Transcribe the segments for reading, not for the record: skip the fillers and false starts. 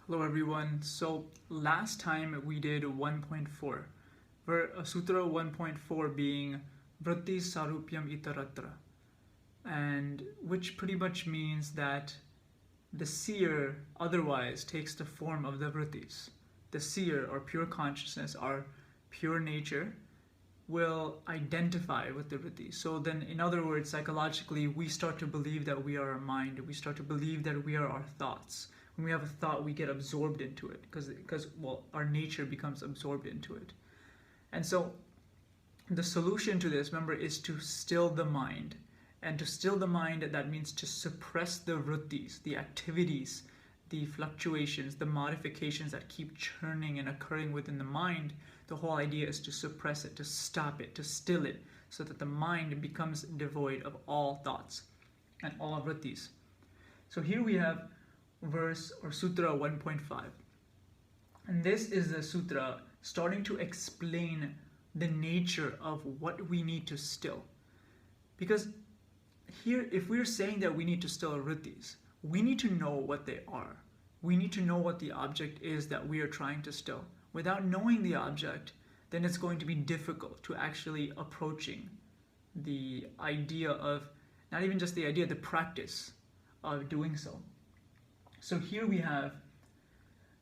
Hello everyone. So last time we did 1.4, where Sutra 1.4 being Vrittis Sarupyam Itaratra, and which pretty much means that the seer otherwise takes the form of the Vrittis. The seer or pure consciousness, our pure nature, will identify with the Vritti. So then, in other words, psychologically, we start to believe that we are our mind. We start to believe that we are our thoughts. When we have a thought, we get absorbed into it because our nature becomes absorbed into it. And so, the solution to this, remember, is to still the mind. And to still the mind, that means to suppress the vrittis, the activities, the fluctuations, the modifications that keep churning and occurring within the mind. The whole idea is to suppress it, to stop it, to still it, so that the mind becomes devoid of all thoughts and all vrittis. So here we have verse or Sutra 1.5. And this is the sutra starting to explain the nature of what we need to still. Because here, if we're saying that we need to still vrittis, we need to know what they are. We need to know what the object is that we are trying to still. Without knowing the object, then it's going to be difficult to actually approaching the idea of, not even just the idea, the practice of doing so. So here we have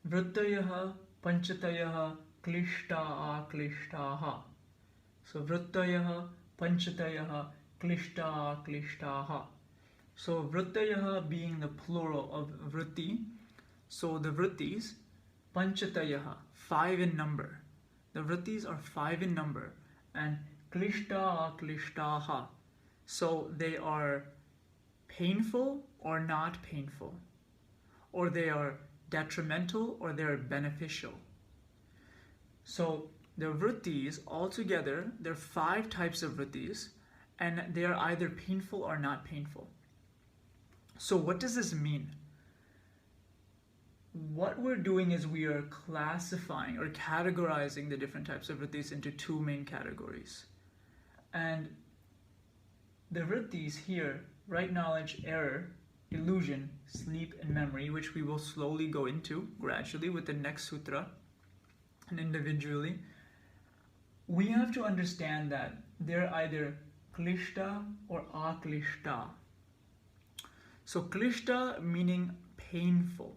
Vrittayaha Panchatayaha Klishta Klishtaha. So Vrittayaha Panchatayaha Klishta Klishtaha. So Vrittayaha being the plural of Vritti. So the Vrittis, Panchatayaha, 5 in number. The Vrittis are 5 in number. And Klishta Klishtaha. So they are painful or not painful. Or they are detrimental or they are beneficial. So the Vrittis altogether, there are 5 types of Vrittis, and they are either painful or not painful. So what does this mean? What we're doing is we are classifying or categorizing the different types of Vrittis into 2 main categories. And the Vrittis here, right knowledge, error, illusion, sleep, and memory, which we will slowly go into gradually with the next sutra and individually, we have to understand that they're either klishta or aklishta. So klishta meaning painful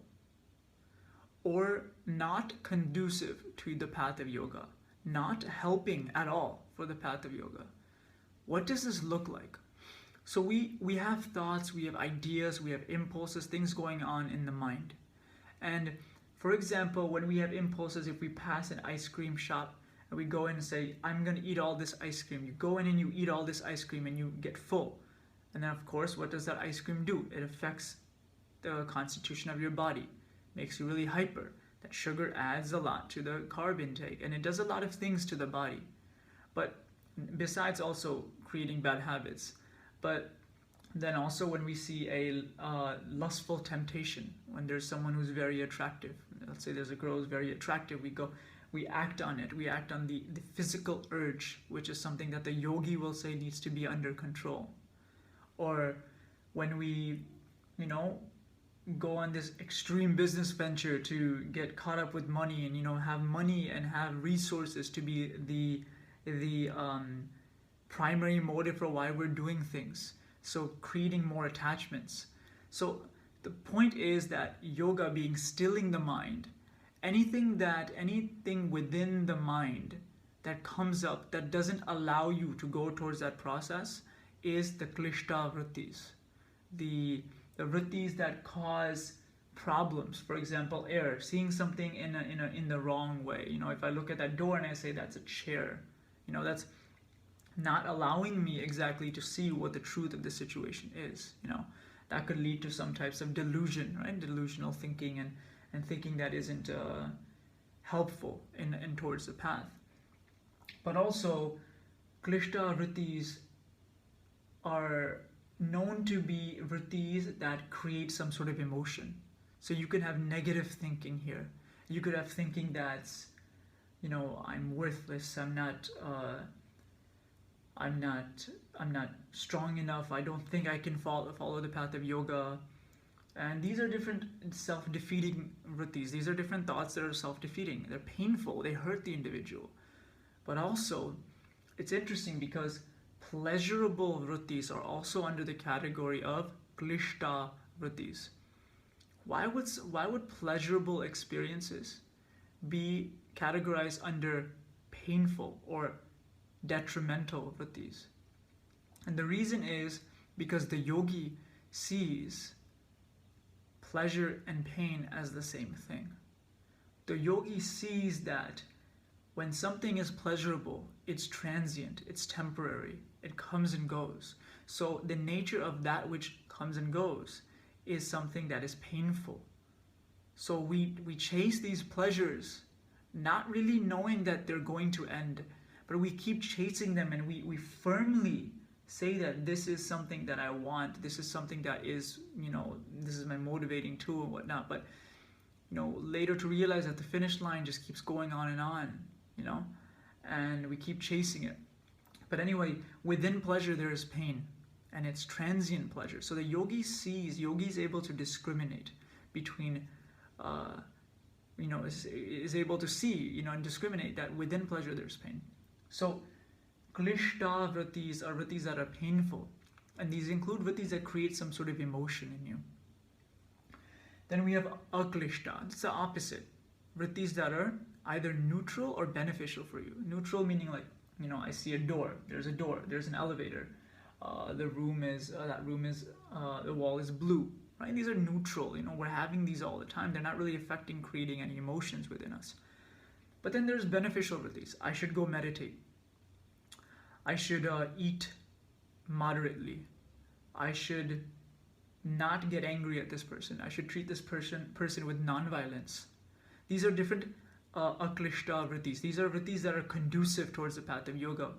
or not conducive to the path of yoga, not helping at all for the path of yoga. What does this look like? So we have thoughts, we have ideas, we have impulses, things going on in the mind. And for example, when we have impulses, if we pass an ice cream shop and we go in and say, I'm going to eat all this ice cream. You go in and you eat all this ice cream and you get full. And then of course, what does that ice cream do? It affects the constitution of your body, makes you really hyper. That sugar adds a lot to the carb intake and it does a lot of things to the body. But besides also creating bad habits. But then also when we see a lustful temptation, when there's someone who's very attractive, let's say there's a girl who's very attractive, we act on it, we act on the physical urge, which is something that the yogi will say needs to be under control. Or when we, go on this extreme business venture to get caught up with money and, have money and have resources to be the primary motive for why we're doing things. So creating more attachments. So the point is that yoga being stilling the mind, anything within the mind that comes up that doesn't allow you to go towards that process is the klishta vrittis. The vrittis that cause problems. For example, error, seeing something in the wrong way. If I look at that door and I say that's a chair, that's not allowing me exactly to see what the truth of the situation is. That could lead to some types of delusion, right? Delusional thinking and thinking that isn't helpful in towards the path. But also, klishta vrittis are known to be vrittis that create some sort of emotion. So you could have negative thinking here. You could have thinking that's, I'm worthless, I'm not strong enough, I don't think I can follow the path of yoga. And these are different self-defeating vrittis. These are different thoughts that are self-defeating. They're painful, they hurt the individual. But also, it's interesting because pleasurable vrittis are also under the category of klishta vrittis. Why would pleasurable experiences be categorized under painful or detrimental vrittis? And the reason is because the yogi sees pleasure and pain as the same thing. The yogi sees that when something is pleasurable, it's transient, it's temporary, it comes and goes. So the nature of that which comes and goes is something that is painful. So we chase these pleasures, not really knowing that they're going to end, but we keep chasing them, and we firmly say that this is something that I want, this is something that is, this is my motivating tool and whatnot. But, later to realize that the finish line just keeps going on, and we keep chasing it. But anyway, within pleasure there is pain, and it's transient pleasure. So the yogi is able to discriminate between, is able to see, and discriminate that within pleasure there's pain. So klishta vrittis are vrittis that are painful, and these include vrittis that create some sort of emotion in you. Then we have aklishta. It's the opposite. Vrittis that are either neutral or beneficial for you. Neutral meaning like, I see a door, there's an elevator, the wall is blue, right? These are neutral, we're having these all the time. They're not really creating any emotions within us. But then there's beneficial vrittis. I should go meditate. I should eat moderately. I should not get angry at this person. I should treat this person with non-violence. These are different aklishta vrittis. These are vrittis that are conducive towards the path of yoga.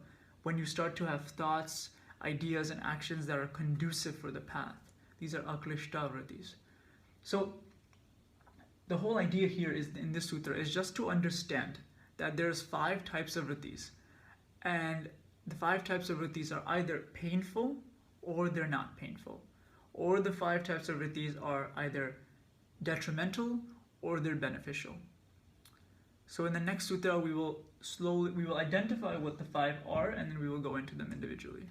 When you start to have thoughts, ideas, and actions that are conducive for the path, these are aklishta vrittis. So the whole idea here is in this sutra is just to understand that there's 5 types of vrittis, and the 5 types of vrittis are either painful or they're not painful, or the 5 types of vrittis are either detrimental or they're beneficial. So in the next sutra we will identify what the 5 are, and then we will go into them individually.